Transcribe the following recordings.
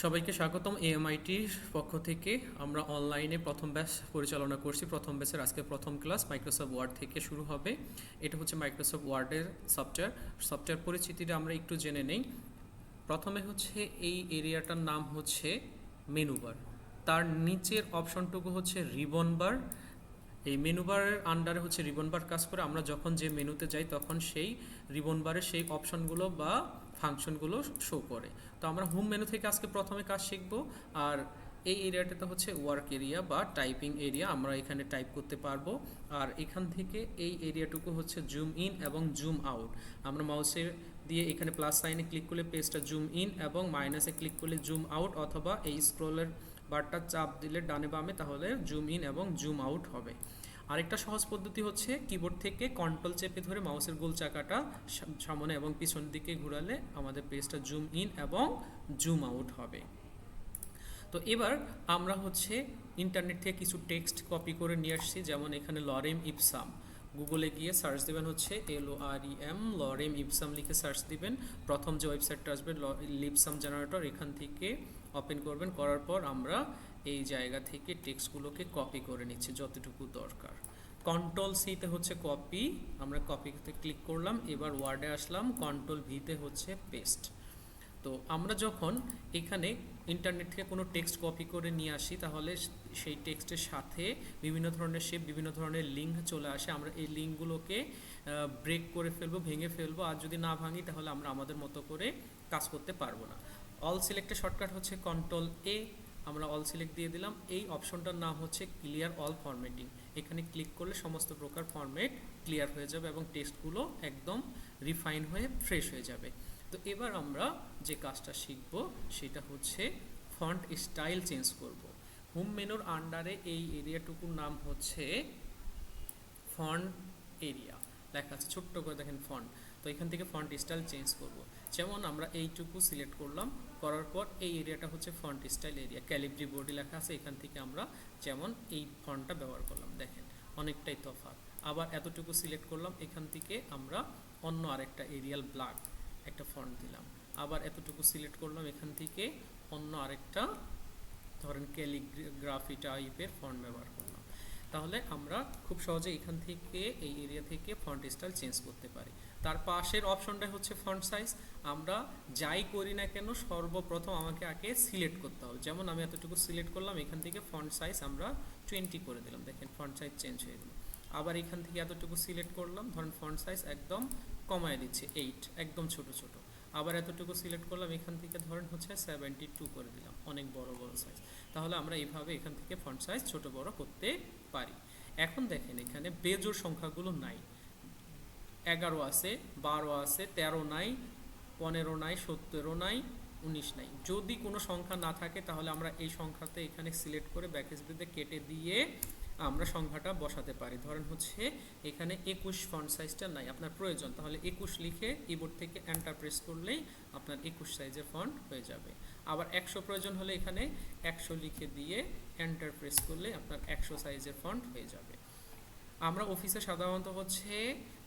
সবাইকে স্বাগতম এএমআইটির পক্ষ থেকে। আমরা অনলাইনে প্রথম ব্যাচ পরিচালনা করছি। প্রথম ব্যাচের আজকে প্রথম ক্লাস মাইক্রোসফট ওয়ার্ড থেকে শুরু হবে। এটা হচ্ছে মাইক্রোসফট ওয়ার্ডের সফটওয়্যার পরিচিতিটা আমরা একটু জেনে নেই। প্রথমে হচ্ছে এই এরিয়াটার নাম হচ্ছে মেনু বার, তার নিচের অপশনটুকু হচ্ছে রিবন বার। এই মেনু বারের আন্ডারে হচ্ছে রিবন বার কাজ করে। আমরা যখন যে মেনুতে যাই তখন সেই রিবন বারের সেই অপশনগুলো বা ফাংশনগুলো শো করে। তো আমরা হোম মেনু থেকে আজকে প্রথমে কাজ শিখব। আর এই এরিয়াটাতে হচ্ছে ওয়ার্ক এরিয়া বা টাইপিং এরিয়া, আমরা এখানে টাইপ করতে পারবো। আর এখান থেকে এই এরিয়াটুকু হচ্ছে জুম ইন এবং জুম আউট। আমরা মাউসে দিয়ে এখানে প্লাস সাইনে ক্লিক করলে পেজটা জুম ইন এবং মাইনাসে ক্লিক করলে জুম আউট, অথবা এই স্ক্রলের বারটা চাপ দিলে ডানে বামে, তাহলে জুম ইন এবং জুম আউট হবে। আরেকটা সহজ পদ্ধতি হচ্ছে কিবোর্ড থেকে কন্ট্রোল চেপে ধরে মাউসের গোল চাকাটা সামনে এবং পিছন দিকে ঘোরালে আমাদের পেজটা জুম ইন এবং জুম আউট হবে। তো এবার আমরা হচ্ছে ইন্টারনেট থেকে কিছু টেক্সট কপি করে নিয়ে আসছি। যেমন এখানে লরেম ইপসাম, গুগলে গিয়ে সার্চ দেবেন হচ্ছে LOREM লরেম ইপসাম লিখে সার্চ দিবেন। প্রথম যে ওয়েবসাইটটা আসবে লিপসাম জেনারেটর, এখান থেকে ওপেন করবেন। করার পর আমরা এই জায়গা থেকে টেক্সটগুলোকে কপি করে নিচ্ছি যতটুকু দরকার। কন্ট্রোল সিতে হচ্ছে কপি, আমরা কপিতে ক্লিক করলাম। এবার ওয়ার্ডে আসলাম, কন্ট্রোল ভিতে হচ্ছে পেস্ট। তো আমরা যখন এখানে ইন্টারনেট থেকে কোনো টেক্সট কপি করে নিয়ে আসি, তাহলে সেই টেক্সটের সাথে বিভিন্ন ধরনের শেপ, বিভিন্ন ধরনের লিঙ্ক চলে আসে। আমরা এই লিঙ্কগুলোকে ব্রেক করে ফেলবো, ভেঙে ফেলবো। আর যদি না ভাঙি তাহলে আমরা আমাদের মতো করে কাজ করতে পারবো না। অল সিলেক্টের শর্টকাট হচ্ছে কন্ট্রোল A, আমরা অল সিলেক্ট দিয়ে দিলাম। এই অপশনটার নাম হচ্ছে ক্লিয়ার অল ফরম্যাটিং। এখানে ক্লিক করলে সমস্ত প্রকার ফরম্যাট ক্লিয়ার হয়ে যাবে এবং টেক্সটগুলো একদম রিফাইন হয়ে ফ্রেশ হয়ে যাবে। তো এবার আমরা যে কাজটা শিখব সেটা হচ্ছে ফন্ট স্টাইল চেঞ্জ করব। হোম মেনুর আন্ডারে এই এরিয়াটুকুর নাম হচ্ছে ফন্ট এরিয়া, লেখা আছে ছোট্ট করে দেখেন ফন্ট। তো এখান থেকে ফন্ট স্টাইল চেঞ্জ করব। যেমন আমরা এইটুকু সিলেক্ট করলাম, করার পর এই এরিয়াটা হচ্ছে ফন্ট স্টাইল এরিয়া, ক্যালিব্রি বোর্ডে লেখা আছে। এখান থেকে আমরা যেমন এই ফন্টটা ব্যবহার করলাম, দেখেন অনেকটাই তফাৎ। আবার এতটুকু সিলেক্ট করলাম, এখান থেকে আমরা অন্য আরেকটা এরিয়াল ব্ল্যাক একটা ফন্ট দিলাম। আবার এতটুকু সিলেক্ট করলাম, এখান থেকে অন্য আরেকটা ধরেন ক্যালিগ্রাফি টাইপের ফন্ট ব্যবহার করলাম। তাহলে আমরা খুব সহজে এখান থেকে এই এরিয়া থেকে ফন্ট স্টাইল চেঞ্জ করতে পারি। তার পাশের অপশনটা হচ্ছে ফন্ট সাইজ। আমরা যাই করি না কেন সর্বপ্রথম আমাকে আগে সিলেক্ট করতে হবে। যেমন আমি এতটুকু সিলেক্ট করলাম, এখান থেকে ফন্ট সাইজ আমরা 20 করে দিলাম, দেখেন ফন্ট সাইজ চেঞ্জ হয়ে গেল। আবার এখান থেকে এতটুকু সিলেক্ট করলাম, ধরেন ফন্ট সাইজ একদম কমায় দিচ্ছি 8, একদম ছোট ছোট। আবার এতটুকু সিলেক্ট করলাম, এখান থেকে ধরেন হচ্ছে 72 করে দিলাম, অনেক বড় বড় সাইজ। তাহলে আমরা এইভাবে এখান থেকে ফন্ট সাইজ ছোট বড় করতে পারি। এখন দেখেন এখানে বেজোড় সংখ্যাগুলো নাই, 11 আছে, 12 আছে, 13 নাই, 15 নাই, 17 নাই, 19 নাই। যদি কোনো সংখ্যা না থাকে তাহলে আমরা এই সংখ্যাতে এখানে সিলেক্ট করে ব্যাকস্পেসে কেটে দিয়ে আমরা সংখ্যাটা বসাতে পারি। ধরেন হচ্ছে এখানে 21 ফন্ট সাইজটা নাই, আপনার প্রয়োজন, তাহলে 21 লিখে কিবোর্ড থেকে এন্টার প্রেস করলেই আপনার 21 সাইজের ফন্ট হয়ে যাবে। আবার 100 প্রয়োজন হলে এখানে 100 লিখে দিয়ে এন্টার প্রেস করলে আপনার 100 সাইজের ফন্ট হয়ে যাবে। আমরা অফিসে সাধারণত হচ্ছে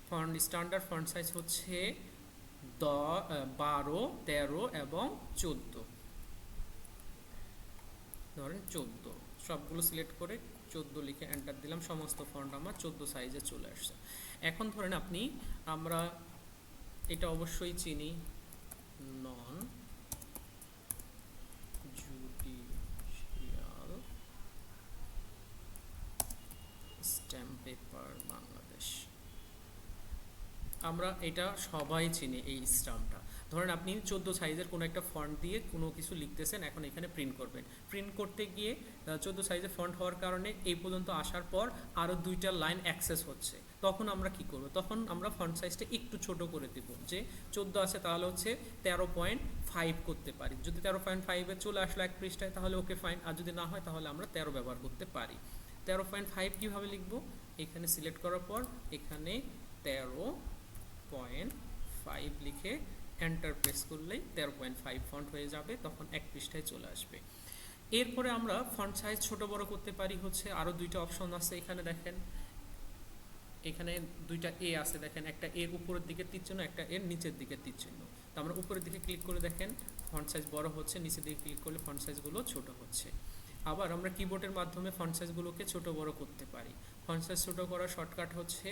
ফন্ট স্ট্যান্ডার্ড ফন্ট সাইজ হচ্ছে 12, 13 এবং 14। ধরেন 14, সবগুলো সিলেক্ট করে 14 লিখে এন্টার দিলাম, সমস্ত ফন্ট আমার 14 সাইজে চলে আসছে। এখন ধরেন আমরা এটা অবশ্যই চিনি, নন জুডিশিয়াল স্ট্যাম্প পেপার বাংলাদেশ, আমরা এটা সবাই চিনি এই স্ট্যাম্পটা। ধরেন আপনি 14 সাইজের কোনো একটা ফন্ট দিয়ে কোনো কিছু লিখতেছেন, এখন এখানে প্রিন্ট করবেন। প্রিন্ট করতে গিয়ে 14 সাইজের ফন্ট হওয়ার কারণে এই পর্যন্ত আসার পর আরও 2টা লাইন অ্যাক্সেস হচ্ছে, তখন আমরা কি করব? তখন আমরা ফন্ট সাইজটা একটু ছোট করে দেব। যে 14 আছে তাহলে হচ্ছে 13.5 করতে পারি। যদি 13.5-এ চলে আসলো এক পৃষ্ঠায় তাহলে ওকে ফাইন, আর যদি না হয় তাহলে আমরা 13 ব্যবহার করতে পারি। 13.5 কীভাবে লিখব? এখানে সিলেক্ট করার পর এখানে 13.5 লিখে এন্টার প্রেস করলেই 13.5 ফন্ট হয়ে যাবে, তখন এক পৃষ্ঠায় চলে আসবে। এরপরে আমরা ফন্ট সাইজ ছোট বড় করতে পারি হচ্ছে আরও 2টা অপশন আছে। এখানে দেখেন, এখানে 2টা এ আছে, দেখেন একটা এর উপরের দিকে তীর চিহ্ন, একটা এর নিচের দিকে তীর চিহ্ন। আমরা উপরের দিকে ক্লিক করে দেখেন ফন্ট সাইজ বড় হচ্ছে, নিচের দিকে ক্লিক করলে ফন্ট সাইজগুলো ছোট হচ্ছে। আবার আমরা কিবোর্ডের মাধ্যমে ফন্ট সাইজগুলোকে ছোট বড় করতে পারি। ফন্ট সাইজ ছোট করার শর্টকাট হচ্ছে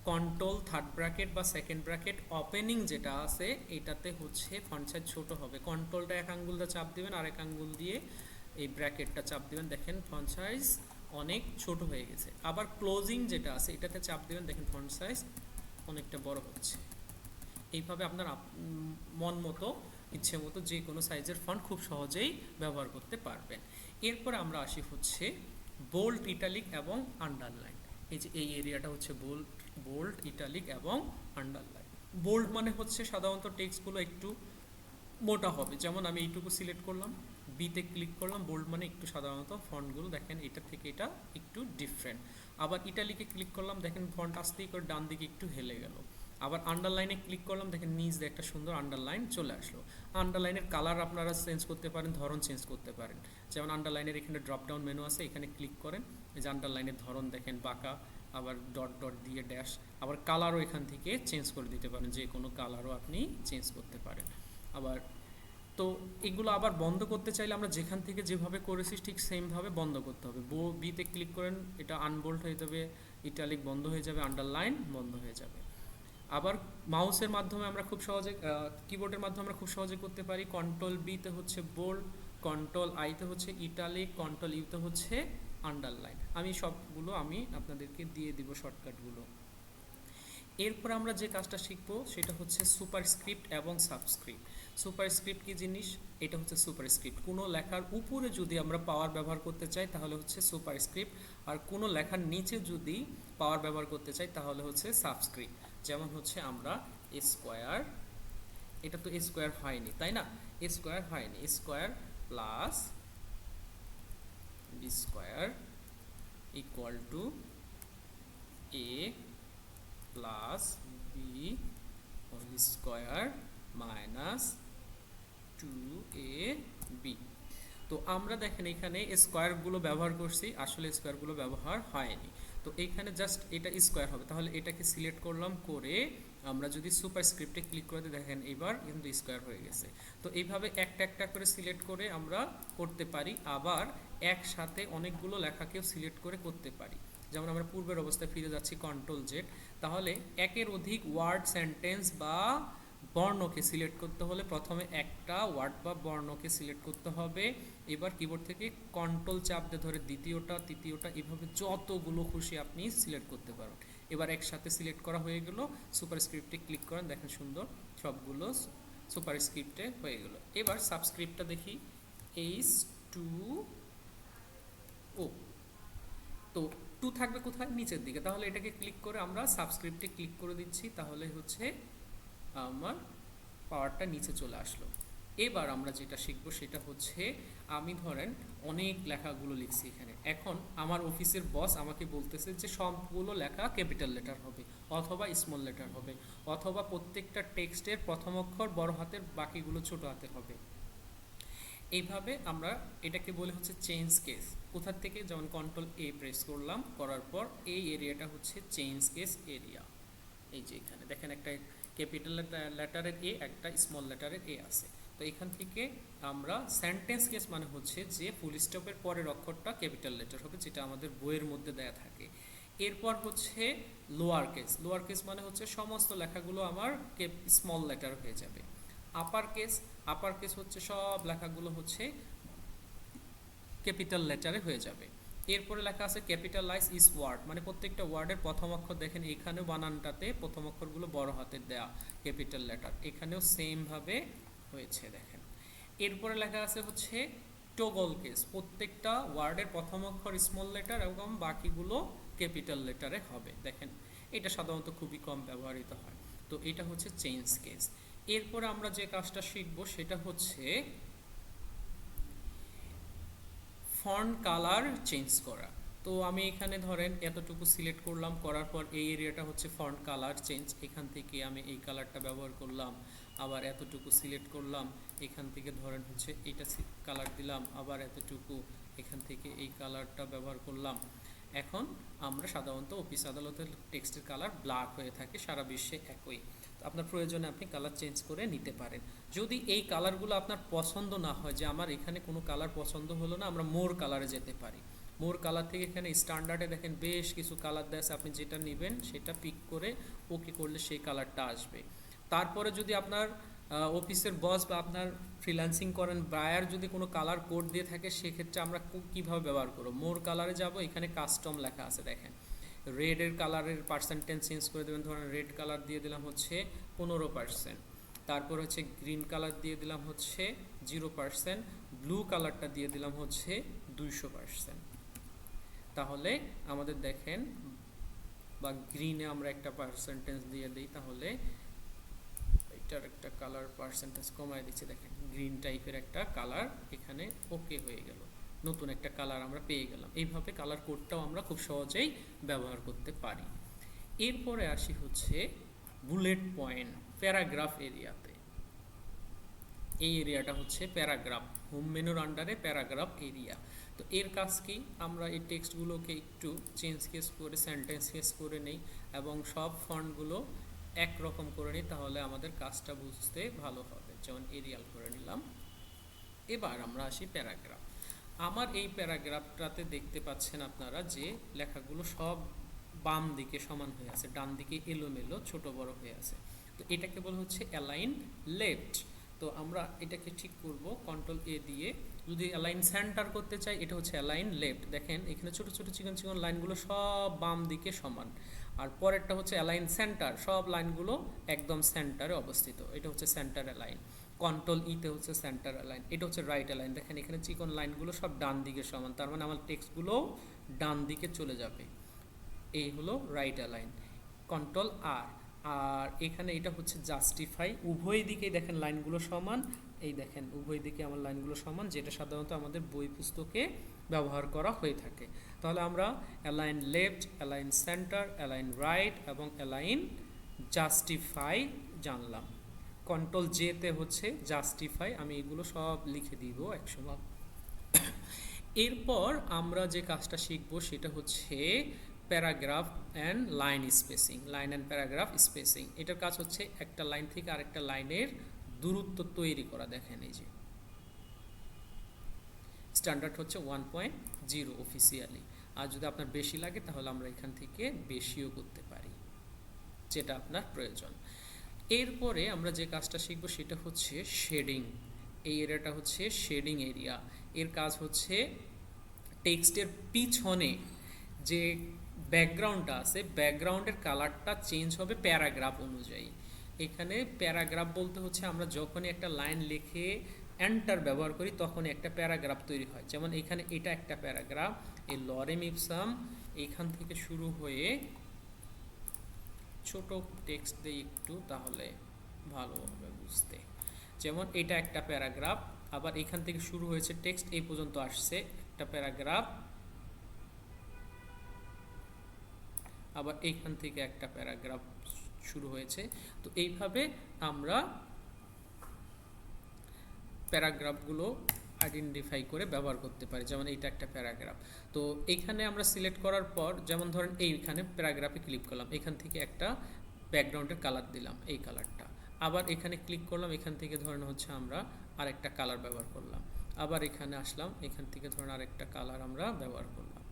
কন্ট্রোল থার্ড ব্র্যাকেট বা সেকেন্ড ব্র্যাকেট ওপেনিং যেটা আছে এটাতে হচ্ছে ফন্ট সাইজ ছোট হবে। কন্ট্রোলটা এক আঙ্গুল দিয়ে চাপ দিবেন আর এক আঙ্গুল দিয়ে এই ব্র্যাকেটটা চাপ দিবেন, দেখেন ফন্ট সাইজ অনেক ছোট হয়ে গেছে। আবার ক্লোজিং যেটা আছে এটাতে চাপ দিবেন, দেখেন ফন্ট সাইজ অনেকটা বড় হচ্ছে। এইভাবে আপনার মন মতো ইচ্ছে মতো যে কোনো সাইজের ফন্ট খুব সহজেই ব্যবহার করতে পারবেন। এরপর আমরা আসি হচ্ছে বোল্ড, ইটালিক এবং আন্ডারলাইন। এই যে এই এরিয়াটা হচ্ছে বোল্ড, ইটালিক এবং আন্ডারলাইন। বোল্ড মানে হচ্ছে সাধারণত টেক্সটগুলো একটু মোটা হবে, যেমন আমি এইটুকু সিলেক্ট করলাম, বিতে ক্লিক করলাম, বোল্ড মানে একটু সাধারণত ফন্টগুলো দেখেন এটা থেকে এটা একটু ডিফারেন্ট। আবার ইটালিকে ক্লিক করলাম, দেখেন ফন্ট আস্তেই করে ডান দিকে একটু হেলে গেল। আবার আন্ডারলাইনে ক্লিক করলাম, দেখেন নিচ দিয়ে একটা সুন্দর আন্ডারলাইন চলে আসলো। আন্ডারলাইনের কালার আপনারা চেঞ্জ করতে পারেন, ধরন চেঞ্জ করতে পারেন। যেমন আন্ডারলাইনের এখানে ড্রপ ডাউন মেনু আছে, এখানে ক্লিক করেন, এই যে আন্ডারলাইনের ধরন দেখেন বাঁকা, আবার ডট ডট দিয়ে ড্যাশ। আবার কালারও এখান থেকে চেঞ্জ করে দিতে পারেন, যে কোনো কালারও আপনি চেঞ্জ করতে পারেন। আবার তো এগুলো আবার বন্ধ করতে চাইলে আমরা যেখান থেকে যেভাবে করেছি ঠিক সেমভাবে বন্ধ করতে হবে। বিতে ক্লিক করেন, এটা আনবোল্ড হয়ে যাবে, ইটালিক বন্ধ হয়ে যাবে, আন্ডারলাইন বন্ধ হয়ে যাবে। আবার মাউসের মাধ্যমে আমরা খুব সহজে, কিবোর্ডের মাধ্যমে আমরা খুব সহজে করতে পারি। কন্ট্রোল বিতে হচ্ছে বোল্ড, কন্ট্রোল আইতে হচ্ছে ইটালিক, কন্ট্রোল ইউতে হচ্ছে আন্ডারলাইন। আমি সবগুলো আপনাদেরকে দিয়ে দিব শর্টকাটগুলো। এরপর আমরা যে কাজটা শিখবো সেটা হচ্ছে সুপারস্ক্রিপ্ট এবং সাবস্ক্রিপ্ট। সুপারস্ক্রিপ্ট কি জিনিস? এটা হচ্ছে সুপারস্ক্রিপ্ট। কোনো লেখার উপরে যদি আমরা পাওয়ার ব্যবহার করতে চাই তাহলে হচ্ছে সুপারস্ক্রিপ্ট, আর কোনো লেখার নিচে যদি পাওয়ার ব্যবহার করতে চাই তাহলে হচ্ছে সাবস্ক্রিপ্ট। যেমন হচ্ছে আমরা স্কোয়ার, এটা তো স্কোয়ার হয়নি তাই না, স্কোয়ার হয়নি, square plus B square equal to A plus B whole square minus 2ab। তো আমরা দেখেন এখানে স্কোয়ারগুলো ব্যবহার করছি, আসলে স্কোয়ারগুলো ব্যবহার হয়নি। তো এইখানে জাস্ট এটা স্কোয়ার হবে, তাহলে এটাকে সিলেক্ট করলাম, করে আমরা যদি সুপারস্ক্রিপ্টে ক্লিক করে দেখেন এবার কিন্তু স্কোয়ার হয়ে গেছে। তো এইভাবে একটা একটা করে সিলেক্ট করে আমরা করতে পারি। আবার একসাথে অনেকগুলো লেখাকেও সিলেক্ট করে করতে পারি। যেমন আমরা পূর্বের অবস্থায় ফিরে যাচ্ছি, কন্ট্রোল জেড। তাহলে একের অধিক ওয়ার্ড, সেন্টেন্স বা বর্ণকে সিলেক্ট করতে হলে প্রথমে একটা ওয়ার্ড বা বর্ণকে সিলেক্ট করতে হবে। এবার কিবোর্ড থেকে কন্ট্রোল চাপ দিয়ে ধরে দ্বিতীয়টা, তৃতীয়টা, এভাবে যতগুলো খুশি আপনি সিলেক্ট করতে পারবেন। এবার একসাথে সিলেক্ট করা হয়ে গেল, সুপারস্ক্রিপ্টে ক্লিক করেন, দেখেন সুন্দর সবগুলো সুপারস্ক্রিপ্টে হয়ে গেল। এবার সাবস্ক্রিপ্টটা দেখি, H2O। তো 2 থাকবে কোথায়? নিচের দিকে। তাহলে এটাকে ক্লিক করে আমরা সাবস্ক্রিপ্টে ক্লিক করে দিচ্ছি, তাহলে হচ্ছে আমার পাওয়ারটা নিচে চলে আসলো। এবার আমরা যেটা শিখবো সেটা হচ্ছে, আমি ধরেন অনেক লেখাগুলো লিখছি এখানে, এখন আমার অফিসের বস আমাকে বলতেছে যে সবগুলো লেখা ক্যাপিটাল লেটার হবে অথবা স্মল লেটার হবে, অথবা প্রত্যেকটা টেক্সটের প্রথম অক্ষর বড় হাতের, বাকিগুলো ছোট হাতের হবে। এইভাবে আমরা এটাকে বলে হচ্ছে চেঞ্জ কেস। কোথা থেকে? যেমন কন্ট্রোল এ প্রেস করলাম, করার পর এই এরিয়াটা হচ্ছে চেঞ্জ কেস এরিয়া। এই যে এখানে দেখেন একটা ক্যাপিটাল লেটারের এ, একটা স্মল লেটারের এ আছে। তো এখান থেকে আমরা সেন্টেন্স কেস মানে হচ্ছে যে ফুল স্টপের পরের অক্ষরটা ক্যাপিটাল লেটার হবে, যেটা আমাদের বইয়ের মধ্যে দেয়া থাকে। এরপর হচ্ছে লোয়ার কেস। লোয়ার কেস মানে হচ্ছে সমস্ত লেখাগুলো আমার স্মল লেটার হয়ে যাবে। আপার কেস, আপার কেস হচ্ছে সব লেখাগুলো হচ্ছে ক্যাপিটাল লেটারে হয়ে যাবে। এরপরে লেখা আছে ক্যাপিটালাইজ ইস ওয়ার্ড, মানে প্রত্যেকটা ওয়ার্ডের প্রথম অক্ষর দেখেন এখানেও বানানটাতে প্রথম অক্ষরগুলো বড় হাতের দেয়া ক্যাপিটাল লেটার, এখানেও সেম ভাবে হয়েছে দেখেন। এরপরে লেখা আছে হচ্ছে টগল কেস, প্রত্যেকটা ওয়ার্ডের প্রথম অক্ষর স্মল লেটার এবং বাকিগুলো ক্যাপিটাল লেটারে হবে দেখেন। এটা সাধারণত খুবই কম ব্যবহৃত হয়। তো এটা হচ্ছে চেঞ্জ কেস। এরপরে আমরা যে কাজটা শিখবো সেটা হচ্ছে ফন্ট কালার চেঞ্জ করা। তো আমি এখানে ধরেন এতটুকু সিলেক্ট করলাম, করার পর এই এরিয়াটা হচ্ছে ফন্ট কালার চেঞ্জ, এখান থেকে আমি এই কালারটা ব্যবহার করলাম। আবার এতটুকু সিলেক্ট করলাম, এখান থেকে ধরেন হচ্ছে এইটা কালার দিলাম, আবার এতটুকু এখান থেকে এই কালারটা ব্যবহার করলাম। এখন আমরা সাধারণত অফিস আদালতের টেক্সটের কালার ব্ল্যাক হয়ে থাকে, সারা বিশ্বে একই। আপনার প্রয়োজনে আপনি কালার চেঞ্জ করে নিতে পারেন। যদি এই কালারগুলো আপনার পছন্দ না হয়, যে আমার এখানে কোনো কালার পছন্দ হলো না, আমরা মোর কালারে যেতে পারি। মোর কালার থেকে এখানে স্ট্যান্ডার্ডে দেখেন বেশ কিছু কালার দেয়, আপনি যেটা নেবেন সেটা পিক করে ওকে করলে সেই কালারটা আসবে। তারপরে যদি আপনার অফিসের বস বা আপনার ফ্রিল্যান্সিং করেন বায়ার যদি কোনো কালার কোড দিয়ে থাকে, সেক্ষেত্রে আমরা কীভাবে ব্যবহার করব? মোর কালারে যাব, এখানে কাস্টম লেখা আছে দেখেন, রেডের কালারের পার্সেন্টেজ চেঞ্জ করে দেবেন। ধরেন রেড কালার দিয়ে দিলাম হচ্ছে 15%, তারপর হচ্ছে গ্রিন কালার দিয়ে দিলাম হচ্ছে 0%, ব্লু কালারটা দিয়ে দিলাম হচ্ছে 200%। তাহলে আমাদের দেখেন, বা গ্রিনে আমরা একটা পার্সেন্টেজ দিয়ে দিই, তাহলে এটার একটা কালার পার্সেন্টেজ কমায় দিচ্ছে, দেখেন গ্রিন টাইপের একটা কালার এখানে ওকে হয়ে গেল, নতুন একটা কালার আমরা পেয়ে গেলাম। এইভাবে কালার কোডটাও আমরা খুব সহজেই ব্যবহার করতে পারি। এরপরে আসি হচ্ছে বুলেট পয়েন্ট প্যারাগ্রাফ এরিয়াতে। এই এরিয়াটা হচ্ছে প্যারাগ্রাফ, হোম মেনুর আন্ডারে প্যারাগ্রাফ এরিয়া। তো এর কাজ কি? আমরা এই টেক্সটগুলোকে একটু চেঞ্জ কেস করে সেন্টেন্স কেস করে নেই এবং সব ফন্টগুলো একরকম করে নিই, তাহলে আমাদের কাজটা বুঝতে ভালো হবে। যেমন এরিয়াল করে নিলাম। এবার আমরা আসি প্যারাগ্রাফ। আমার এই প্যারাগ্রাফটাতে দেখতে পাচ্ছেন আপনারা যে লেখাগুলো সব বাম দিকে সমান হয়ে আছে, ডান দিকে এলোমেলো ছোট বড় হয়ে আছে। তো এটাকে বলা হচ্ছে অ্যালাইন লেফট। তো আমরা এটাকে ঠিক করব কন্ট্রোল এ দিয়ে। যদি অ্যালাইন সেন্টার করতে চাই, এটা হচ্ছে অ্যালাইন লেফট। দেখেন এখানে ছোট ছোট চিকন চিকন লাইনগুলো সব বাম দিকে সমান। আর পরেরটা হচ্ছে অ্যালাইন সেন্টার, সব লাইনগুলো একদম সেন্টারে অবস্থিত, এটা হচ্ছে সেন্টার অ্যালাইন। কন্ট্রোল ইতে হচ্ছে সেন্টার অ্যালাইন। এটা হচ্ছে রাইট অ্যালাইন। দেখেন এখানে চিকন লাইনগুলো সব ডান দিকে সমান, তার মানে আমার টেক্সটগুলো ডান দিকে চলে যাবে। এই হলো রাইট অ্যালাইন। কন্ট্রোল আর। আর এখানে এটা হচ্ছে জাস্টিফাই। উভয় দিকেই দেখেন লাইনগুলো সমান, এই দেখেন উভয় দিকে আমার লাইনগুলো সমান, যেটা সাধারণত আমাদের বই পুস্তকে ব্যবহার করা হয়ে থাকে। তাহলে আমরা align left, align centre, align right এবং অ্যালাইন জাস্টিফাই জানলাম। কন্ট্রোল জেতে হচ্ছে জাস্টিফাই, আমি এগুলো সব লিখে দিব একসময়। এরপর আমরা যে কাজটা শিখবো সেটা হচ্ছে paragraph and line spacing. Line and paragraph spacing, এটার কাজ হচ্ছে একটা লাইন থেকে আরেকটা লাইনের দূরত্ব তৈরি করা। দেখেন এই যে স্ট্যান্ডার্ড হচ্ছে 1.0 অফিসিয়ালি। আর যদি আপনার বেশি লাগে তাহলে আমরা এখান থেকে বেশিও করতে পারি, যেটা আপনার প্রয়োজন। এরপরে আমরা যে কাজটা শিখবো সেটা হচ্ছে শেডিং। এই এরিয়াটা হচ্ছে শেডিং এরিয়া। এর কাজ হচ্ছে টেক্সটের পিছনে যে ব্যাকগ্রাউন্ডটা আছে, ব্যাকগ্রাউন্ডের কালারটা চেঞ্জ হবে প্যারাগ্রাফ অনুযায়ী। এখানে প্যারাগ্রাফ বলতে হচ্ছে আমরা যখনই একটা লাইন লিখে এন্টার ব্যবহার করি তখনই একটা প্যারাগ্রাফ তৈরি হয়। যেমন এখানে এটা একটা প্যারাগ্রাফ, এই লরেম ইপসাম এখান থেকে শুরু হয়ে, ছোট টেক্সট দিই একটু তাহলে ভালো হবে বুঝতে। যেমন এটা একটা প্যারাগ্রাফ, আবার এখান থেকে শুরু হয়েছে টেক্সট এই পর্যন্ত আসছে একটা প্যারাগ্রাফ, আবার এইখান থেকে একটা প্যারাগ্রাফ শুরু হয়েছে। তো এইভাবে আমরা প্যারাগ্রাফগুলো আইডেন্টিফাই করে ব্যবহার করতে পারি। যেমন এইটা একটা প্যারাগ্রাফ। তো এইখানে আমরা সিলেক্ট করার পর, যেমন ধরেন এইখানে প্যারাগ্রাফে ক্লিক করলাম, এখান থেকে একটা ব্যাকগ্রাউন্ডের কালার দিলাম, এই কালারটা। আবার এখানে ক্লিক করলাম, এখান থেকে ধরেন হচ্ছে আমরা আরেকটা কালার ব্যবহার করলাম। আবার এখানে আসলাম, এখান থেকে ধরেন আরেকটা কালার আমরা ব্যবহার করলাম।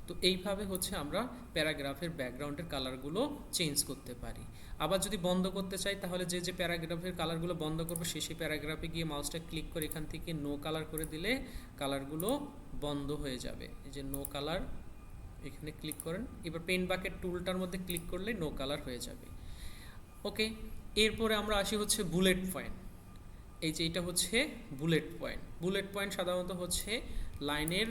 তো এইভাবে হচ্ছে আমরা প্যারাগ্রাফের ব্যাকগ্রাউন্ডের কালারগুলো চেঞ্জ করতে পারি। আবার যদি বন্ধ করতে চাই তাহলে যে যে প্যারাগ্রাফের কালারগুলো বন্ধ করবো সেই প্যারাগ্রাফে গিয়ে মাউসটা ক্লিক করে এখান থেকে নো কালার করে দিলে কালারগুলো বন্ধ হয়ে যাবে। এই যে নো কালার, এখানে ক্লিক করেন, এবার পেন বাকেট টুলটার মধ্যে ক্লিক করলে নো কালার হয়ে যাবে। ওকে, এরপরে আমরা আসি হচ্ছে বুলেট পয়েন্ট। এই যে এটা হচ্ছে বুলেট পয়েন্ট। বুলেট পয়েন্ট সাধারণত হচ্ছে লাইনের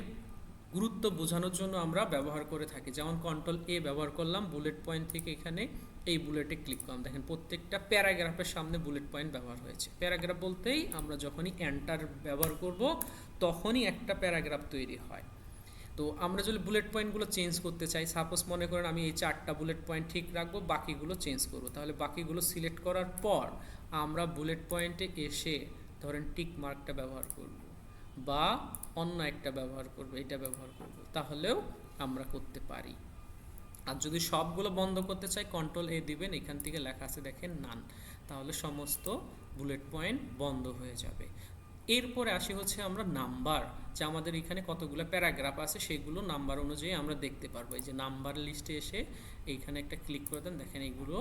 গুরুত্ব বোঝানোর জন্য আমরা ব্যবহার করে থাকি। যেমন কন্ট্রোল এ ব্যবহার করলাম, বুলেট পয়েন্ট থেকে এখানে এই বুলেটে ক্লিক করলাম, দেখেন প্রত্যেকটা প্যারাগ্রাফের সামনে বুলেট পয়েন্ট ব্যবহার হয়েছে। প্যারাগ্রাফ বলতেই আমরা যখনই এন্টার ব্যবহার করব তখনই একটা প্যারাগ্রাফ তৈরি হয়। তো আমরা যদি বুলেট পয়েন্টগুলো চেঞ্জ করতে চাই, সাপোজ মনে করেন আমি এই 4টা বুলেট পয়েন্ট ঠিক রাখবো, বাকিগুলো চেঞ্জ করব, তাহলে বাকিগুলো সিলেক্ট করার পর আমরা বুলেট পয়েন্টে এসে ধরেন টিক মার্কটা ব্যবহার করব বা অন্য একটা ব্যবহার করব, এটা ব্যবহার করব, তাহলেও আমরা করতে পারি। আর যদি সবগুলো বন্ধ করতে চাই কন্ট্রোল এ দিবেন, এখান থেকে লেখা আছে দেখেন নান, তাহলে সমস্ত বুলেট পয়েন্ট বন্ধ হয়ে যাবে। এরপরে আসি হচ্ছে আমরা নাম্বার, যে আমাদের এখানে কতগুলো প্যারাগ্রাফ আছে সেগুলো নাম্বার অনুযায়ী আমরা দেখতে পারবো। এই যে নাম্বার লিস্টে এসে এইখানে একটা ক্লিক করে দেন, দেখেন এগুলো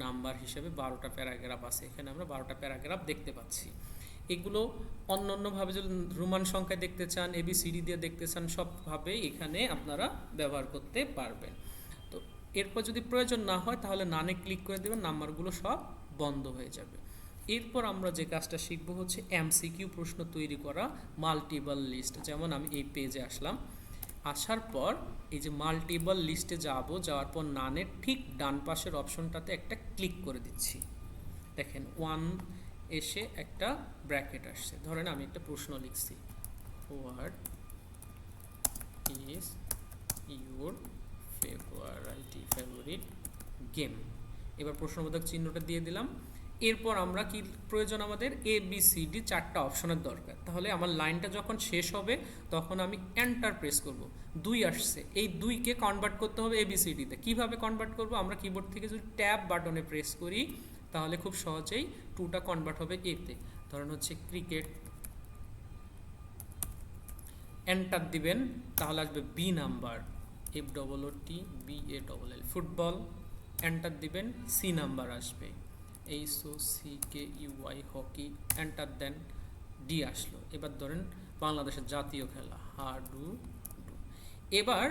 নাম্বার হিসেবে 12টা প্যারাগ্রাফ আছে, এখানে আমরা 12টা প্যারাগ্রাফ দেখতে পাচ্ছি। এগুলো অন্য অন্যভাবে যদি রোমান সংখ্যায় দেখতে চান, ABCD দিয়ে দেখতে চান, সবভাবেই এখানে আপনারা ব্যবহার করতে পারবেন। তো এরপর যদি প্রয়োজন না হয় তাহলে নানে ক্লিক করে দেবেন, নাম্বারগুলো সব বন্ধ হয়ে যাবে। এরপর আমরা যে কাজটা শিখবো হচ্ছে MCQ প্রশ্ন তৈরি করা, মাল্টিপল লিস্ট। যেমন আমি এই পেজে আসলাম, আসার পর এই যে মাল্টিপল লিস্টে যাওয়ার পর নানের ঠিক ডান পাশের অপশনটাতে একটা ক্লিক করে দিচ্ছি, দেখেন 1 এসে একটা ব্র্যাকেট আসছে। ধরেন আমি একটা প্রশ্ন লিখছি, what is your favourite game. এবার প্রশ্নবোধক চিহ্নটা দিয়ে দিলাম। এরপর আমরা কি প্রয়োজন, আমাদের ABCD 4টা অপশনের দরকার। তাহলে আমার লাইনটা যখন শেষ হবে তখন আমি এন্টার প্রেস করব। 2 আসছে, এই 2কে কনভার্ট করতে হবে ABCD-তে। কিভাবে কনভার্ট করব, আমরা কিবোর্ড থেকে যদি ট্যাব বাটনে প্রেস করি তাহলে খুব সহজেই 2টা কনভার্ট হবে এতে। ধরেন হচ্ছে ক্রিকেট, এন্টার দিবেন তাহলে আসবে B number, FOOTBALL, football, enter দিবেন সি নাম্বার আসবে, HOCKEY, হকি, এন্টার দেন, ডি আসলো। এবার ধরেন বাংলাদেশের জাতীয় খেলা হাডুডু। এবার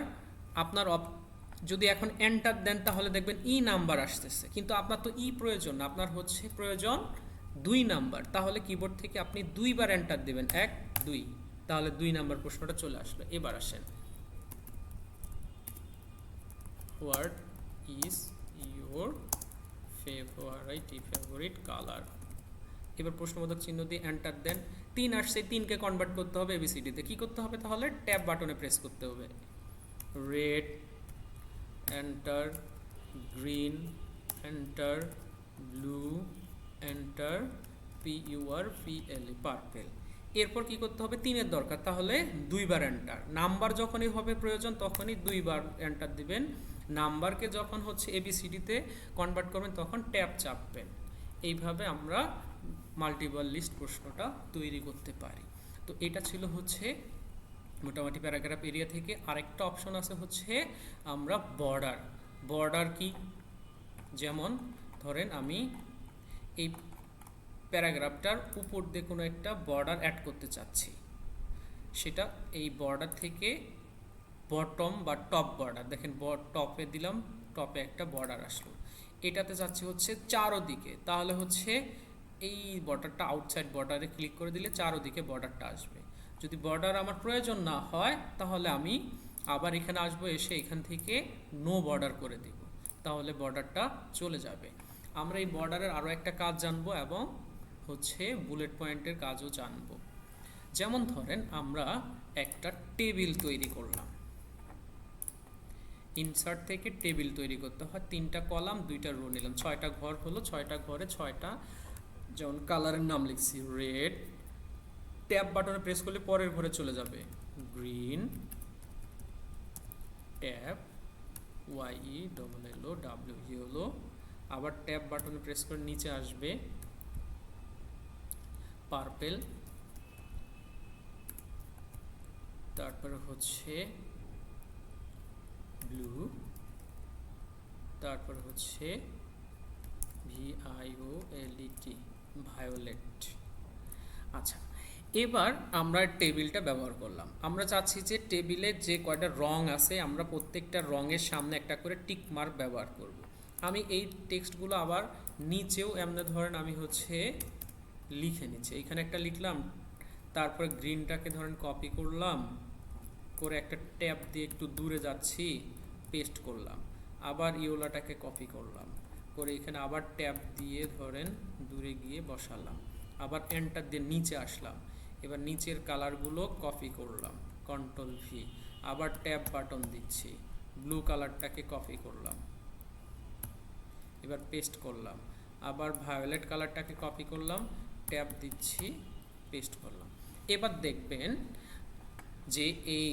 আপনার যদি এখন এন্টার দেন তাহলে দেখবেন ই নাম্বার আসতেছে, কিন্তু আপনার তো ই প্রয়োজন না, আপনার হচ্ছে প্রয়োজন 2 নাম্বার। তাহলে কিবোর্ড থেকে আপনি 2বার এন্টার দিবেন, 1 2, তাহলে 2 নাম্বার প্রশ্নটা চলে আসলো। এবার আসেন, what is your favourite colour. এবার প্রশ্নবোধক চিহ্ন দিয়ে এন্টার দেন, 3 আসছে, 3কে কনভার্ট করতে হবে ABCD-তে। কি করতে হবে তাহলে, ট্যাব বাটনে প্রেস করতে হবে, red, enter, green, enter, blue, enter, PURPLE, purple. এরপর কি করতে হবে, 3-এর দরকার, তাহলে 2বার এন্টার। নাম্বার যখনই হবে প্রয়োজন তখনই 2বার এন্টার দিবেন। নাম্বারকে যখন হচ্ছে ABCD-তে কনভার্ট করবেন তখন ট্যাব চাপবেন। এইভাবে আমরা মাল্টিপল লিস্ট প্রশ্নটা তৈরি করতে পারি। তো এটা ছিল হচ্ছে মোটামুটি প্যারাগ্রাফ এরিয়া থেকে। আরেকটা অপশন আছে হচ্ছে আমরা বর্ডার কি, যেমন ধরেন আমি এই প্যারাগ্রাফটার উপর দিয়ে কোনো একটা বর্ডার অ্যাড করতে চাচ্ছি, সেটা এই বর্ডার থেকে বটম বা টপ বর্ডার, দেখেন টপে দিলাম, টপে একটা বর্ডার আসলো। এটাতে যাচ্ছে হচ্ছে চারোদিকে, তাহলে হচ্ছে এই বর্ডারটা আউটসাইড বর্ডারে ক্লিক করে দিলে চারোদিকে বর্ডারটা আসবে। যদি বর্ডার আমার প্রয়োজন না হয় তাহলে আমি আবার এখানে আসবো, এসে এখান থেকে নো বর্ডার করে দিব, তাহলে বর্ডারটা চলে যাবে। আমরা এই বর্ডারের আরও একটা কাজ জানবো এবং হচ্ছে বুলেট পয়েন্টের কাজও জানবো। যেমন ধরেন আমরা একটা টেবিল তৈরি করলাম, ইনসার্ট থেকে টেবিল তৈরি করতে হয়, 3টা কলাম 2টা রো নিলাম, 6টা ঘর হলো, 6টা ঘরে 6টা, যেমন কালারের নাম লিখছি রেড, ট্যাব বাটনে প্রেস করলে পরের ঘরে চলে যাবে, গ্রিন, ট্যাব YELLOW হলো, আবার ট্যাব বাটনে প্রেস করে নিচে আসবে পার্পেল, তারপরে হচ্ছে ব্লু, তারপর হচ্ছে VIOLET, ভায়োলেট। আচ্ছা, এবার আমরা টেবিলটা ব্যবহার করলাম। আমরা চাচ্ছি যে টেবিলের যে কয়টা রং আছে আমরা প্রত্যেকটা রঙের সামনে একটা করে টিক মার্ক ব্যবহার করব। আমি এই টেক্সটগুলো আবার নিচেও এমনি ধরেন আমি হচ্ছে লিখে নিচ্ছি, এখানে একটা লিখলাম, তারপরে গ্রিনটাকে ধরেন কপি করলাম, করে একটা ট্যাব দিয়ে একটু দূরে যাচ্ছি, পেস্ট করলাম, আবার ইয়োলাটাকে কপি করলাম, করে এখানে আবার ট্যাব দিয়ে ধরেন দূরে গিয়ে বসালাম, আবার এন্টার দিয়ে নিচে আসলাম, এবার নিচের কালারগুলো কপি করলাম, CTRL-V, আবার ট্যাব বাটন দিচ্ছি, ব্লু কালারটাকে কপি করলাম, এবার পেস্ট করলাম, আবার ভায়োলেট কালারটাকে কপি করলাম, ট্যাব দিচ্ছি, পেস্ট করলাম। এবার দেখবেন যে এই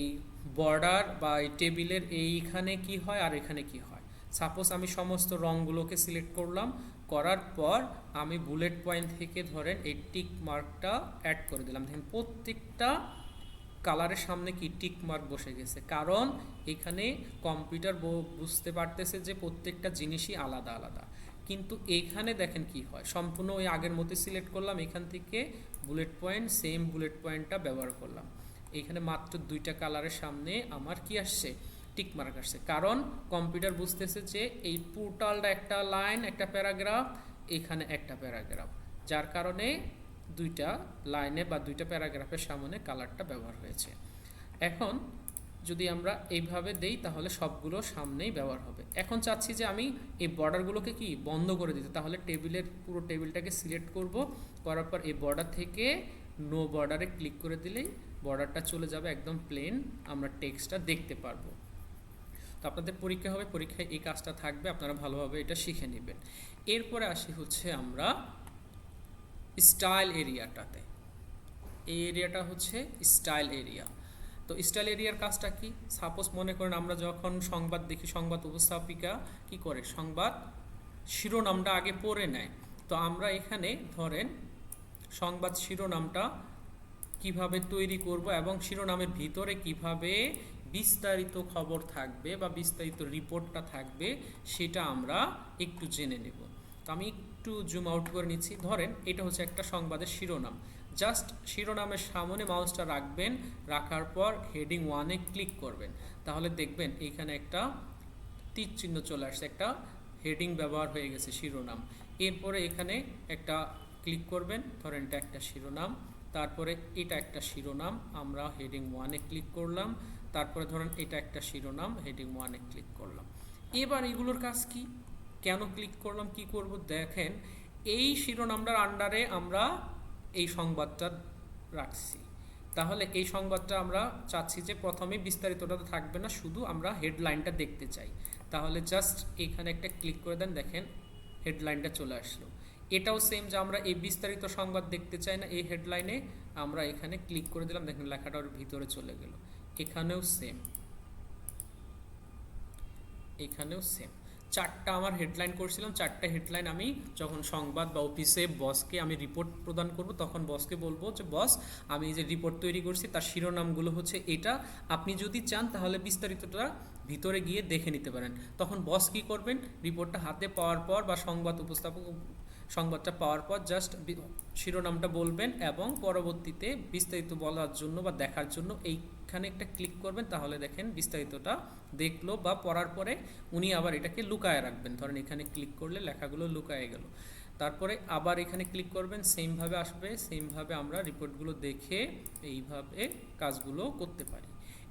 বর্ডার বা এই টেবিলের এইখানে কি হয় আর এখানে কি হয়। সাপোজ আমি সমস্ত রঙগুলোকে সিলেক্ট করলাম, করার পর আমি বুলেট পয়েন্ট থেকে ধরেন এই টিক মার্কটা অ্যাড করে দিলাম। দেখেন প্রত্যেকটা কালারের সামনে কি টিক মার্ক বসে গেছে, কারণ এখানে কম্পিউটার বুঝতে পারতেছে যে প্রত্যেকটা জিনিসই আলাদা আলাদা। কিন্তু এইখানে দেখেন কি হয়, সম্পূর্ণ ওই আগের মতো সিলেক্ট করলাম, এখান থেকে বুলেট পয়েন্ট সেম বুলেট পয়েন্টটা ব্যবহার করলাম, এখানে মাত্র 2টা কালারের সামনে আমার কি আসছে, টিক মার্ক আসছে। কারণ কম্পিউটার বুঝতেছে যে এই টোটালটা একটা লাইন, একটা প্যারাগ্রাফ, এখানে একটা প্যারাগ্রাফ, যার কারণে 2টা লাইনে বা 2টা প্যারাগ্রাফের সামনে কালারটা ব্যবহার হয়েছে। এখন যদি আমরা এইভাবে দেই তাহলে সবগুলো সামনেই ব্যবহার হবে। এখন চাচ্ছি যে আমি এই বর্ডারগুলোকে কি বন্ধ করে দিতে, তাহলে টেবিলের পুরো টেবিলটাকে সিলেক্ট করব, করার পর এই বর্ডার থেকে নো বর্ডারে ক্লিক করে দিলেই বর্ডারটা চলে যাবে একদম প্লেন, আমরা টেক্সটটা দেখতে পারবো। তো আপনাদের পরীক্ষা হবে, পরীক্ষায় এই কাজটা থাকবে, আপনারা ভালোভাবে এটা শিখে নেবেন। এরপরে আসি হচ্ছে আমরা স্টাইল এরিয়াটাতে। এই এরিয়াটা হচ্ছে স্টাইল এরিয়া। তো স্টাইল এরিয়ার কাজটা কি, সাপোজ মনে করেন আমরা যখন সংবাদ দেখি, সংবাদ উপস্থাপিকা কি করে, সংবাদ শিরোনামটা আগে পড়ে নেয়। তো আমরা এখানে ধরেন সংবাদ শিরোনামটা কিভাবে তৈরি করব এবং শিরোনামের ভিতরে কিভাবে বিস্তারিত খবর থাকবে বা বিস্তারিত রিপোর্টটা থাকবে সেটা আমরা একটু জেনে নেব। তো আমি একটু জুম আউট করে নিচ্ছি। ধরেন এটা হচ্ছে একটা সংবাদের শিরোনাম, জাস্ট শিরোনামের সামনে মাউসটা রাখবেন, রাখার পর হেডিং 1-এ ক্লিক করবেন, তাহলে দেখবেন এইখানে একটা তীর চিহ্ন চলে আসছে, একটা হেডিং ব্যবহার হয়ে গেছে শিরোনাম। এরপরে এখানে একটা ক্লিক করবেন, ধরেন এটা একটা শিরোনাম, তারপরে এটা একটা শিরোনাম, আমরা হেডিং 1-এ ক্লিক করলাম, তারপরে ধরেন এটা একটা শিরোনাম, হেডিং 1-এ ক্লিক করলাম। এবার এগুলোর কাজ কি, কেন ক্লিক করলাম, কি করব, দেখেন এই শিরোনামটার আন্ডারে আমরা এই সংবাদটা রাখছি, তাহলে এই সংবাদটা আমরা চাচ্ছি যে প্রথমে বিস্তারিতটা থাকবে না, শুধু আমরা হেডলাইনটা দেখতে চাই, তাহলে জাস্ট এখানে একটা ক্লিক করে দেন, দেখেন হেডলাইনটা চলে আসলো। এটাও সেম, যে আমরা এই বিস্তারিত সংবাদ দেখতে চাই না, এই হেডলাইনে আমরা এখানে ক্লিক করে দিলাম, দেখেন লেখাটা ওর ভিতরে চলে গেল। এখানেও সেম, এখানেও সেম। 4টা আমার হেডলাইন করছিলাম, 4টা হেডলাইন আমি যখন সংবাদ বা অফিসে বসকে আমি রিপোর্ট প্রদান করব, তখন বসকে বলবো যে বস আমি যে রিপোর্ট তৈরি করছি তার শিরোনামগুলো হচ্ছে এটা, আপনি যদি চান তাহলে বিস্তারিতটা ভিতরে গিয়ে দেখে নিতে পারেন। তখন বস কি করবেন, রিপোর্টটা হাতে পাওয়ার পর বা সংবাদ উপস্থাপক সংবাদটা পাওয়ার পর জাস্ট শিরোনামটা বলবেন এবং পরবর্তীতে বিস্তারিত বলার জন্য বা দেখার জন্য এইখানে একটা ক্লিক করবেন, তাহলে দেখেন বিস্তারিতটা দেখলো বা পড়ার পরে উনি আবার এটাকে লুকায় রাখবেন, ধরেন এখানে ক্লিক করলে লেখাগুলো লুকায় গেল, তারপরে আবার এখানে ক্লিক করবেন, সেমভাবে আসবে, সেমভাবে আমরা রিপোর্টগুলো দেখে এইভাবে কাজগুলো করতে পারি।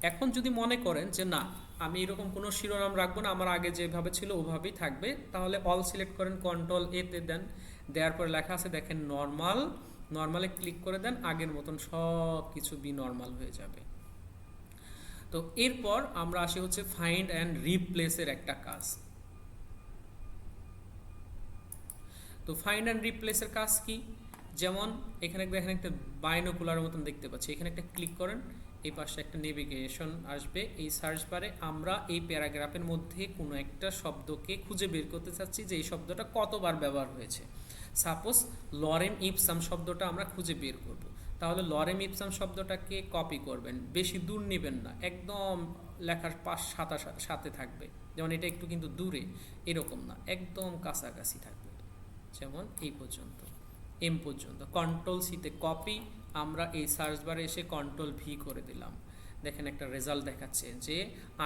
এখন যদি মনে করেন যে না আমি এরকম কোনো শিরোনাম রাখবো না, আমার আগে যেভাবে ছিল ওভাবেই থাকবে, তাহলে অল সিলেক্ট করেন, Ctrl+A-তে দেন, দেওয়ার পরে লেখা আছে দেখেন নর্মাল, নর্মালে ক্লিক করে দেন, আগের মতন সব কিছু বি নর্মাল হয়ে যাবে। তো এরপর আমরা আসি হচ্ছে ফাইন্ড অ্যান্ড রিপ্লেসের একটা কাজ। তো ফাইন্ড অ্যান্ড রিপ্লেসের কাজ কি, যেমন এখানে দেখেন একটা বাইনোকুলারের মতন দেখতে পাচ্ছি, এখানে একটা ক্লিক করেন, এই পাশে একটা নেভিগেশন আসবে, এই সার্চ বারে আমরা এই প্যারাগ্রাফের মধ্যে কোনো একটা শব্দকে খুঁজে বের করতে চাচ্ছি যে এই শব্দটা কতবার ব্যবহার হয়েছে। সাপোজ লরেম ইপসাম শব্দটা আমরা খুঁজে বের করব, তাহলে লরেম ইপসাম শব্দটাকে কপি করবেন, বেশি দূর নেবেন না, একদম লেখার পাশ সাথে থাকবে, যেমন এটা একটু কিন্তু দূরে এরকম না, একদম কাছাকাছি থাকবে, যেমন এই পর্যন্ত এম পর্যন্ত। Ctrl+C-তে কপি, আমরা এই সার্চ বারে এসে Ctrl+V করে দিলাম, দেখেন একটা রেজাল্ট দেখাচ্ছে যে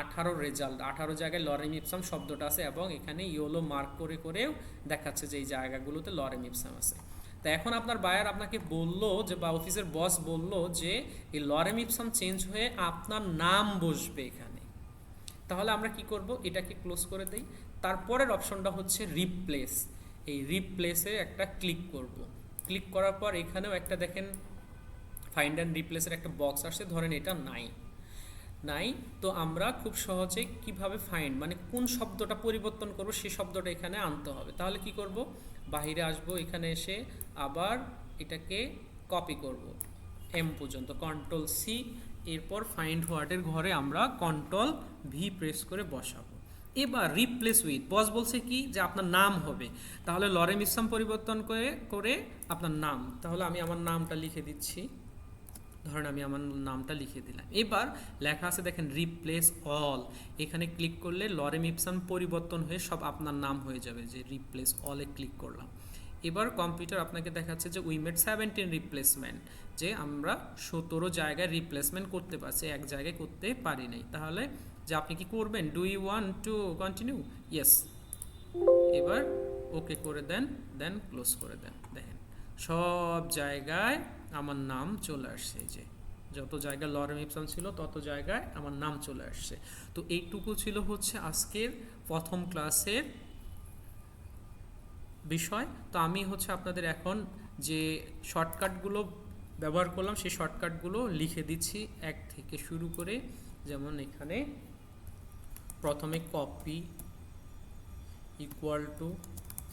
18 রেজাল্ট, 18 জায়গায় লরেম ইপসাম শব্দটা আছে এবং এখানে ইয়েলো মার্ক করে করেও দেখাচ্ছে যে এই জায়গাগুলোতে লরেম ইপসাম আছে। তো এখন আপনার বায়ার আপনাকে বললো যে, বা অফিসের বস বললো যে এই লরেম ইপসাম চেঞ্জ হয়ে আপনার নাম বসবে এখানে, তাহলে আমরা কি করব, এটাকে ক্লোজ করে দেই। তারপরের অপশনটা হচ্ছে রিপ্লেস, এই রিপ্লেসে একটা ক্লিক করব, ক্লিক করার পর এখানেও একটা দেখেন ফাইন্ড অ্যান্ড রিপ্লেসের একটা বক্স আসছে, ধরেন এটা নাই, তো আমরা খুব সহজে কিভাবে ফাইন্ড মানে কোন শব্দটা পরিবর্তন করব সেই শব্দটা এখানে আনতে হবে। তাহলে কি করব, বাইরে আসব, এখানে এসে আবার এটাকে কপি করব এম পর্যন্ত, Ctrl+C, এরপর ফাইন্ড ওয়ার্ডের ঘরে আমরা Ctrl+V প্রেস করে বসাবো, এবার রিপ্লেস উইথ, বস বলছে কি যে আপনার নাম হবে, তাহলে লরেম ইপসাম পরিবর্তন করে করে আপনার নাম, তাহলে আমি আমার নামটা লিখে দিচ্ছি, ধরেন আমি আমার নামটা লিখে দিলাম। এবার লেখা আছে দেখেন রিপ্লেস অল, এখানে ক্লিক করলে লরেম ইপসাম পরিবর্তন হয়ে সব আপনার নাম হয়ে যাবে, যে রিপ্লেস অলে ক্লিক করলাম। এবার কম্পিউটার আপনাকে দেখাচ্ছে যে উই মেড 17 রিপ্লেসমেন্ট, যে আমরা 17 জায়গায় রিপ্লেসমেন্ট করতে পারছি, এক জায়গায় করতে পারি নাই। তাহলে যে আপনি কি করবেন, do you want to continue, yes, এবার ওকে করে দেন, দেন ক্লোজ করে দেন। দেখেন সব জায়গায় আমার নাম চলে আসছে, যে যত জায়গায় লরেম ইপসাম ছিল তত জায়গায় আমার নাম চলে আসছে। তো এইটুকু ছিল হচ্ছে আজকের প্রথম ক্লাসের বিষয়। তো আমি হচ্ছে আপনাদের এখন যে শর্টকাটগুলো ব্যবহার করলাম সেই শর্টকাটগুলো লিখে দিচ্ছি এক থেকে শুরু করে। যেমন এখানে প্রথমে copy equal to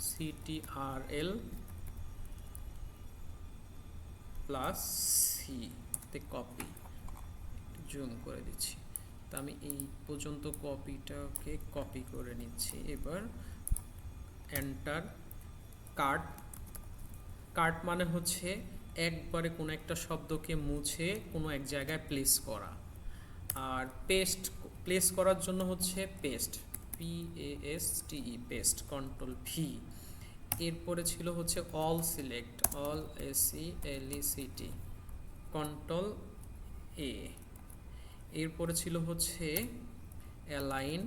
CTRL plus C তে কপি, জুম করে দিচ্ছি। তা আমি এই পর্যন্ত কপিটাকে কপি করে নিচ্ছি। এবার এন্টার। কাট, কাট মানে হচ্ছে একবারে কোনো একটা শব্দকে মুছে কোনো এক জায়গায় প্লেস করা। আর পেস্ট, প্লেস করার জন্য হচ্ছে paste, PASTE, paste, control V. এরপরে ছিল হচ্ছে all select, all SELECT, control A. এরপরে ছিল হচ্ছে align,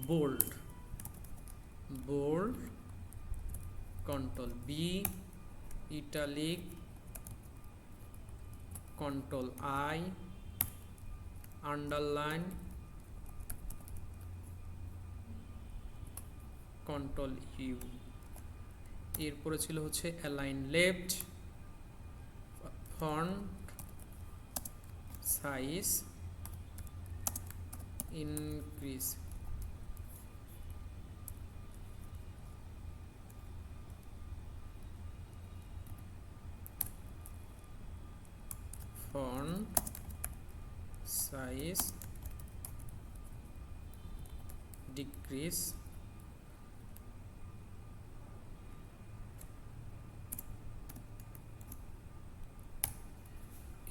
bold, bold, control B, italic, control I, underline, control U. এরপরে ছিল হচ্ছে align left, font size increase, font size decrease,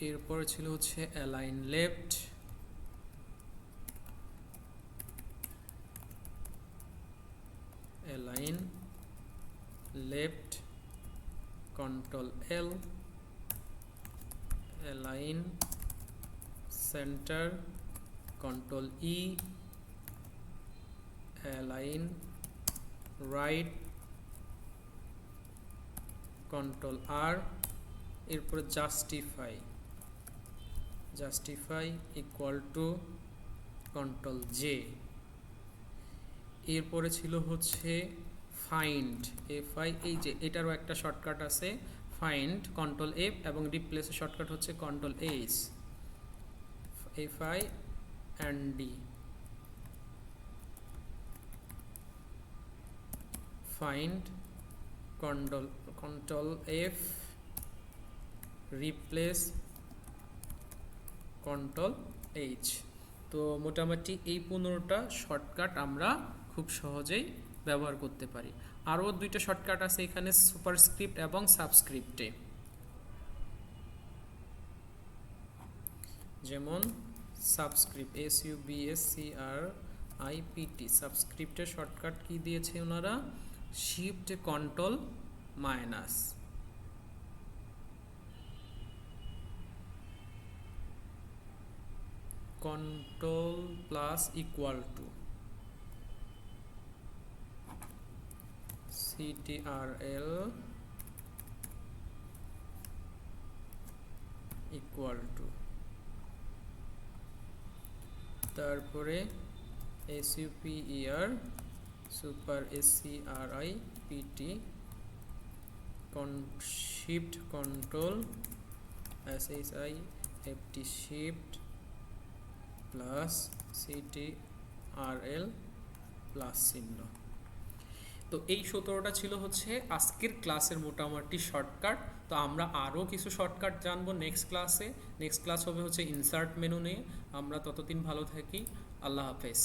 এরপরে ছিল হচ্ছে align left, align left, control L, align centre, control E, align right, control R. এরপরে justify, justify equal to control J. এরপরে ছিল হচ্ছে ফাইন্ড, FI, এই যে এটারও একটা শর্টকাট আছে ফাইন্ড, কন্ট্রোল F, এবং রিপ্লেসের শর্টকাট হচ্ছে control H, FIND, find, control F, replace, control H। তো মোটামুটি এই 15টা শর্টকাট আমরা খুব সহজেই ব্যবহার করতে পারি। আরও 2টা শর্টকাট আছে এখানে, সুপারস্ক্রিপ্ট এবং সাবস্ক্রিপ্টে। যেমন সাবস্ক্রিপ্ট, SUBSCRIPT, সাবস্ক্রিপ্টের শর্টকাট কি দিয়েছে ওনারা, shift control minus, control plus equal to, CTRL equal to, তারপরে SUPER, super SCRIPT, shift control SHIFT, shift plus CTRL plus চিহ্ন। তো এই 17টা ছিল হচ্ছে আজকের ক্লাসের মোটামুটি শর্টকাট। তো আমরা আরও কিছু শর্টকাট জানবো নেক্সট ক্লাসে। নেক্সট ক্লাস হবে হচ্ছে ইনসার্ট মেনু নিয়ে। আমরা ততদিন ভালো থাকি, আল্লাহ হাফেজ।